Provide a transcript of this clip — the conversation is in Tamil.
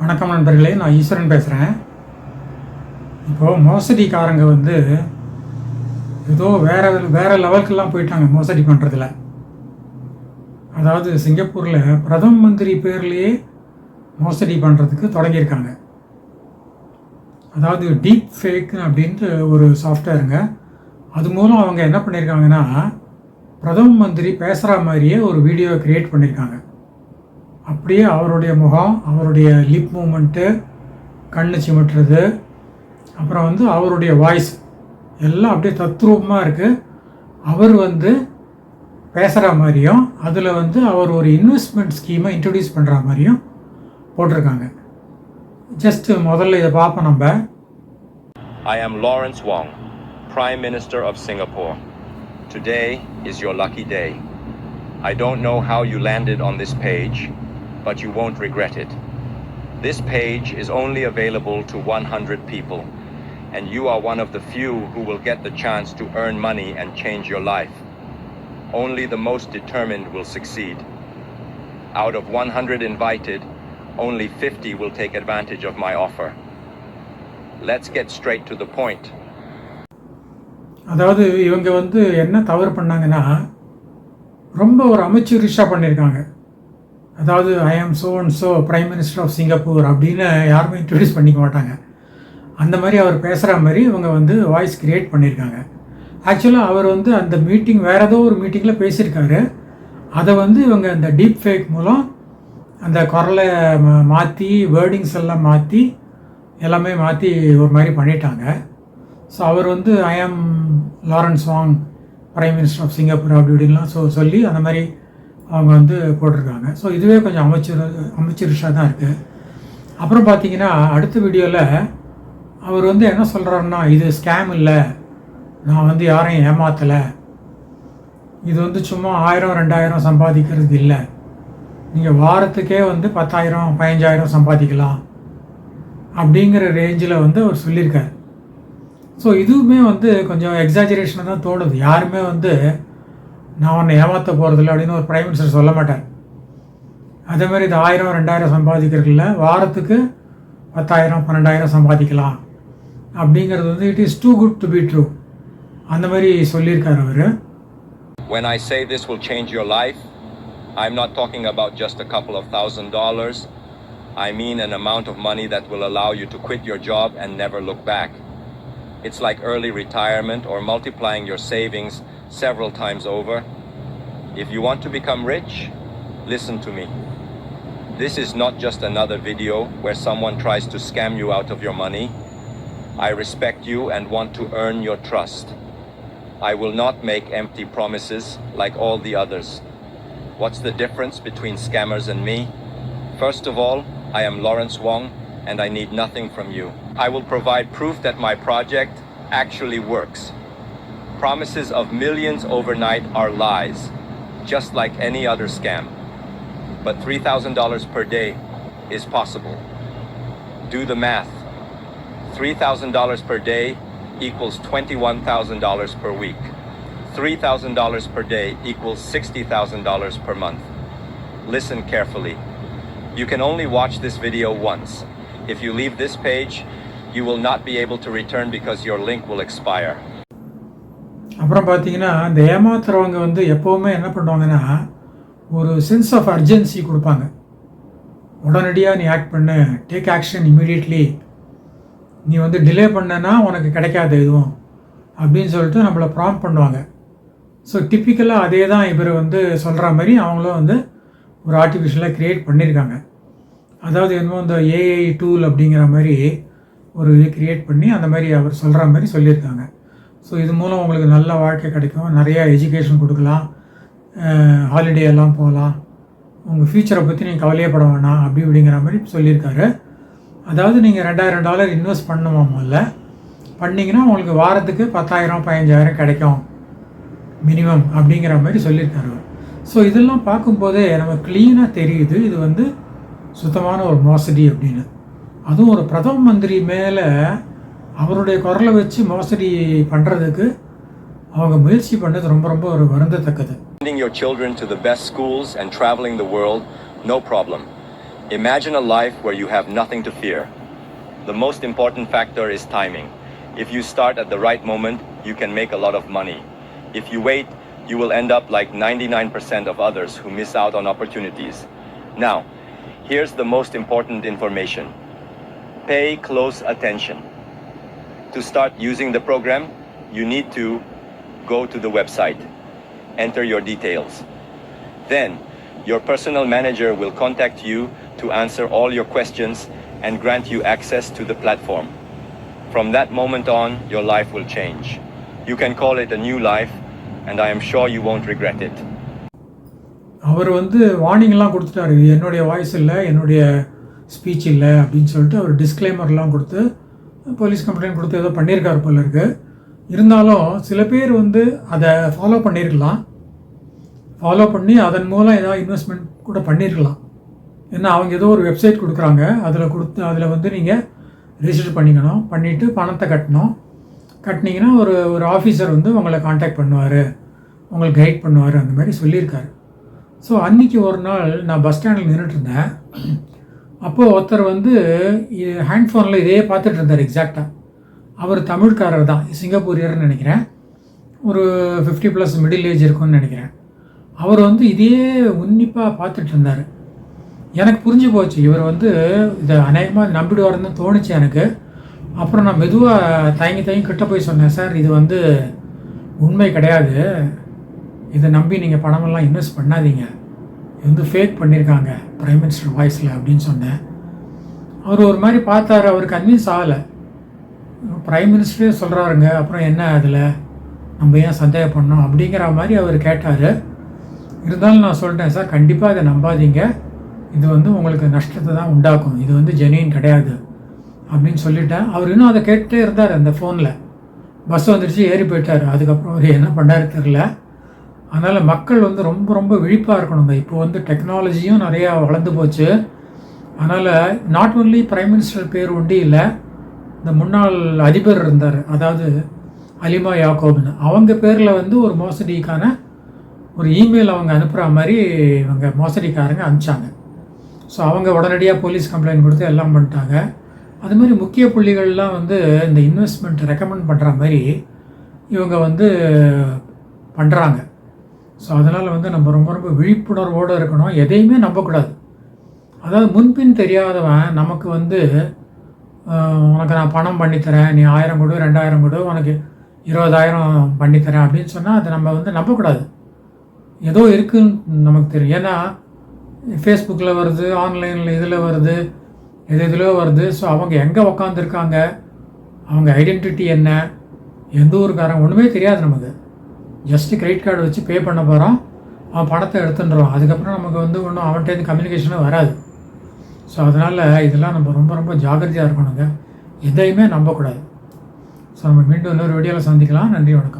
வணக்கம் நண்பர்களே, நான் ஈஸ்வரன் பேசுகிறேன். இப்போது மோசடிக்காரங்க ஏதோ வேறு லெவலுக்கெல்லாம் போயிட்டாங்க மோசடி பண்ணுறதுல. அதாவது சிங்கப்பூரில் பிரதம மந்திரி பேர்லேயே மோசடி பண்ணுறதுக்கு தொடங்கியிருக்காங்க. அதாவது டீப் ஃபேக் அப்படின்ட்டு ஒரு சாஃப்ட்வேருங்க. அது மூலம் அவங்க என்ன பண்ணியிருக்காங்கன்னா, பிரதம மந்திரி பேசுகிற மாதிரியே ஒரு வீடியோவை க்ரியேட் பண்ணியிருக்காங்க. அப்படியே அவருடைய முகம், அவருடைய லிப் மூமெண்ட்டு, கண்ணு சிமிட்டுறது, அப்புறம் அவருடைய வாய்ஸ் எல்லாம் அப்படியே தத்ரூபமாக இருக்குது. அவர் பேசுகிற மாதிரியும், அதில் அவர் ஒரு இன்வெஸ்ட்மெண்ட் ஸ்கீமை இன்ட்ரடியூஸ் பண்ணுற மாதிரியும் போட்டிருக்காங்க. ஜஸ்ட்டு முதல்ல இதை பார்ப்போம் நம்ம. I am Lawrence Wong, Prime Minister of Singapore. Today is your lucky day. I don't know how you landed on this page, but you won't regret it. This page is only available to 100 people, and you are one of the few who will get the chance to earn money and change your life. Only the most determined will succeed. Out of 100 invited, only 50 will take advantage of my offer. Let's get straight to the point. அதாவது இவங்க என்ன தவறு பண்ணாங்கன்னா, ரொம்ப ஒரு அமைச்சரிஷாக பண்ணியிருக்காங்க. அதாவது I am so and so prime minister of Singapore அப்படின்னு யாருமே இன்ட்ரடியூஸ் பண்ணிக்க மாட்டாங்க. அந்த மாதிரி அவர் பேசுகிற மாதிரி இவங்க வாய்ஸ் க்ரியேட் பண்ணியிருக்காங்க. ஆக்சுவலாக அவர் அந்த மீட்டிங் வேறு ஏதோ ஒரு மீட்டிங்கில் பேசியிருக்காரு. அதை இவங்க அந்த டீப் ஃபேக் மூலம் அந்த குரலை மாற்றி, வேர்டிங்ஸ் எல்லாம் மாற்றி, எல்லாமே மாற்றி ஒரு மாதிரி பண்ணிட்டாங்க. ஸோ அவர் I am Lawrence Wong prime minister of Singapore அப்படி இப்படின்லாம் சொல்லி அந்த மாதிரி அவங்க போட்டிருக்காங்க. ஸோ இதுவே கொஞ்சம் அமைச்சரிஷாக தான் இருக்குது. அப்புறம் பார்த்தீங்கன்னா அடுத்த வீடியோவில் அவர் என்ன சொல்கிறாருன்னா, இது ஸ்கேம் இல்லை, நான் யாரையும் ஏமாற்றலை, இது சும்மா 1000 2000 சம்பாதிக்கிறது இல்லை, நீங்கள் வாரத்துக்கே 10,000 15,000 சம்பாதிக்கலாம் அப்படிங்கிற ரேஞ்சில் அவர் சொல்லியிருக்கார். ஸோ இதுவுமே கொஞ்சம் எக்ஸாஜரேஷனாக தான் தோணுது. யாருமே நான் உன்னை ஏமாற்ற போகிறதில்ல அப்படின்னு ஒரு பிரைம் மினிஸ்டர் சொல்ல மாட்டார். அதே மாதிரி இது 1000 2000 சம்பாதிக்கிறதுல வாரத்துக்கு 10,000 12,000 சம்பாதிக்கலாம் அப்படிங்கிறது it is too good to be true அந்த மாதிரி சொல்லியிருக்கார் அவர். When I say this will change your life, I'm not talking about just a couple of $1,000. I mean an amount of money that will allow you to quit your job and never look back. It's like early retirement or multiplying your savings several times over. If you want to become rich, listen to me. This is not just another video where someone tries to scam you out of your money. I respect you and want to earn your trust. I will not make empty promises like all the others. What's the difference between scammers and me? First of all, I am Lawrence Wong and I need nothing from you. I will provide proof that my project actually works. Promises of millions overnight are lies, just like any other scam. But $3,000 per day is possible. Do the math. $3,000 per day equals $21,000 per week. $3,000 per day equals $60,000 per month. Listen carefully. You can only watch this video once. If you leave this page, you will not be able to return because your link will expire. அப்புறம் பார்த்தீங்கன்னா இந்த ஏமாத்துறவங்க எப்போவுமே என்ன பண்ணுவாங்கன்னா, ஒரு சென்ஸ் ஆஃப் அர்ஜென்சி கொடுப்பாங்க. உடனடியாக நீ ஆக்ட் பண்ணு, டேக் ஆக்ஷன் இமீடியட்லி, நீ டிலே பண்ணனா உனக்கு கிடைக்காது எதுவும் அப்படின்னு சொல்லிட்டு நம்மளை ப்ராம்ப்ட் பண்ணுவாங்க. ஸோ டிப்பிக்கலாக அதே தான் இவர் சொல்கிற மாதிரி அவங்களும் ஒரு ஆர்டிஃபிஷியலாக க்ரியேட் பண்ணியிருக்காங்க. அதாவது என்னமோ இந்த ஏஐ டூல் அப்படிங்கிற மாதிரி ஒரு இது க்ரியேட் பண்ணி அந்த மாதிரி அவர் சொல்கிற மாதிரி சொல்லியிருக்காங்க. ஸோ இது மூலம் உங்களுக்கு நல்ல வாழ்க்கை கிடைக்கும், நிறையா எஜுகேஷன் கொடுக்கலாம், ஹாலிடே எல்லாம் போகலாம், உங்கள் ஃப்யூச்சரை பற்றி நீங்கள் கவலையப்பட வேணாம் அப்படி இப்படிங்கிற மாதிரி சொல்லியிருக்காரு. அதாவது நீங்கள் $2,000 இன்வெஸ்ட் பண்ணுமா முதல்ல பண்ணிங்கன்னா உங்களுக்கு வாரத்துக்கு 10,000 15,000 கிடைக்கும் மினிமம் அப்படிங்கிற மாதிரி சொல்லியிருக்காரு. ஸோ இதெல்லாம் பார்க்கும்போதே நம்ம க்ளீனாக தெரியுது இது சுத்தமான ஒரு மோசடி அப்படின்னு. அதுவும் ஒரு பிரதம மந்திரி மேலே அவருடைய குரலை வச்சு மோசடி பண்ணுறதுக்கு அவங்க முயற்சி பண்ணது ரொம்ப ரொம்ப ஒரு வருந்தத்தக்கது. Sending your children to the best schools and traveling the world, no problem. Imagine a life where you have nothing to fear. The most important factor is timing. If you start at the right moment, you can make a lot of money. If you wait, you will end up like 99% of others who miss out on opportunities. Now, here's the most important information. Pay close attention. To start using the program, you need to go to the website, enter your details. Then, your personal manager will contact you to answer all your questions and grant you access to the platform. From that moment on, your life will change. You can call it a new life, and I am sure you won't regret it. அவர் வார்னிங்லாம் கொடுத்துட்டாரு, இது என்னுடைய வாய்ஸ் இல்லை, என்னுடைய ஸ்பீச் இல்லை அப்படின்னு சொல்லிட்டு அவர் டிஸ்க்ளைமர்லாம் கொடுத்து போலீஸ் கம்ப்ளைண்ட் கொடுத்து ஏதோ பண்ணியிருக்காரு போல இருக்கு. இருந்தாலும் சில பேர் அதை ஃபாலோ பண்ணியிருக்கலாம், ஃபாலோ பண்ணி அதன் மூலம் ஏதாவது இன்வெஸ்ட்மெண்ட் கூட பண்ணியிருக்கலாம். ஏன்னா அவங்க ஏதோ ஒரு வெப்சைட் கொடுக்குறாங்க, அதில் நீங்கள் ரிஜிஸ்டர் பண்ணிக்கணும், பண்ணிவிட்டு பணத்தை கட்டினீங்கன்னா ஒரு ஆஃபீஸர் உங்களை காண்டாக்ட் பண்ணுவார், உங்களுக்கு கைட் பண்ணுவார், அந்த மாதிரி சொல்லியிருக்காரு. ஸோ அன்றைக்கி ஒரு நாள் நான் பஸ் ஸ்டாண்டில் நின்றுட்டுருந்தேன். அப்போது ஒருத்தர் ஹேண்ட்ஃபோனில் இதே பார்த்துட்டு இருந்தார் எக்ஸாக்டாக. அவர் தமிழ்காரர் தான், சிங்கப்பூரியர்னு நினைக்கிறேன், ஒரு 50+ மிடில் ஏஜ் இருக்கும்னு நினைக்கிறேன். அவர் இதே உன்னிப்பாக பார்த்துட்டு இருந்தார். எனக்கு புரிஞ்சு போச்சு, இவர் இதை அநேகமாக நம்பிடுவார்னு தோணுச்சு எனக்கு. அப்புறம் நான் மெதுவாக தயங்கி கிட்ட போய் சொன்னேன், சார் இது உண்மை கிடையாது, இதை நம்பி நீங்கள் பணமெல்லாம் இன்வெஸ்ட் பண்ணாதீங்க, இது ஃபேக் பண்ணியிருக்காங்க பிரைம் மினிஸ்டர் வாய்ஸில் அப்படின்னு சொன்னேன். அவர் ஒரு மாதிரி பார்த்தாரு, அவருக்கு கன்வின்ஸ் ஆகலை. பிரைம் மினிஸ்டரே சொல்கிறாருங்க, அப்புறம் என்ன அதில் நம்ம ஏன் சந்தேகப்படணும் அப்படிங்கிற மாதிரி அவர் கேட்டார். இருந்தாலும் நான் சொல்லிட்டேன், சார் கண்டிப்பாக இதை நம்பாதீங்க, இது உங்களுக்கு நஷ்டத்தை தான் உண்டாக்கும், இது ஜெனியூன் கிடையாது அப்படின்னு சொல்லிட்டேன். அவர் இன்னும் அதை கேட்டுகிட்டே இருந்தார் அந்த ஃபோனில். பஸ் வந்துடுச்சு, ஏறி போயிட்டார். அதுக்கப்புறம் அவர் என்ன பண்ணாரு தெரில. அதனால் மக்கள் ரொம்ப ரொம்ப விழிப்பாக இருக்கணுங்க. இப்போ டெக்னாலஜியும் நிறையா வளர்ந்து போச்சு. அதனால் நாட் ஒன்லி பிரைம் மினிஸ்டர் பேர் ஒண்டி இல்லை, இந்த முன்னாள் அதிபர் இருந்தார், அதாவது அலிமா யாக்கோப்னு, அவங்க பேரில் ஒரு மோசடிக்கான ஒரு இமெயில் அவங்க அனுப்புகிற மாதிரி இவங்க மோசடிக்காரங்க அனுப்பிச்சாங்க. ஸோ அவங்க உடனடியாக போலீஸ் கம்ப்ளைண்ட் கொடுத்து எல்லாம் பண்ணிட்டாங்க. அது மாதிரி முக்கிய புள்ளிகள்லாம் இந்த இன்வெஸ்ட்மெண்ட் ரெக்கமெண்ட் பண்ணுற மாதிரி இவங்க பண்ணுறாங்க. ஸோ அதனால் நம்ம ரொம்ப ரொம்ப விழிப்புணர்வோடு இருக்கணும், எதையுமே நம்பக்கூடாது. அதாவது முன்பின் தெரியாதவன் நமக்கு உனக்கு நான் பணம் பண்ணித்தரேன், நீ 1000 கொடு 2000 கொடு, உனக்கு 20000 பண்ணித்தரேன் அப்படின்னு சொன்னால் அதை நம்ம நம்பக்கூடாது. ஏதோ இருக்குன்னு நமக்கு தெரியும். ஏன்னா ஃபேஸ்புக்கில் வருது, ஆன்லைனில் இதில் வருது, எதிலோ வருது. ஸோ அவங்க எங்கே உக்காந்துருக்காங்க, அவங்க ஐடென்டிட்டி என்ன, எந்த ஊருக்காரங்க ஒன்றுமே தெரியாது நமக்கு. ஜஸ்ட்டு கிரெடிட் கார்டு வச்சு பே பண்ண போகிறோம், அவன் பணத்தை எடுத்துடுறோம். அதுக்கப்புறம் நமக்கு ஒன்றும் அவன்கிட்ட கம்யூனிகேஷனும் வராது. ஸோ அதனால் இதெல்லாம் நம்ம ரொம்ப ரொம்ப ஜாக்கிரதையாக இருக்கணுங்க, எதையுமே நம்பக்கூடாது. ஸோ நம்ம மீண்டும் இன்னொரு வீடியோவில் சந்திக்கலாம். நன்றி, வணக்கம்.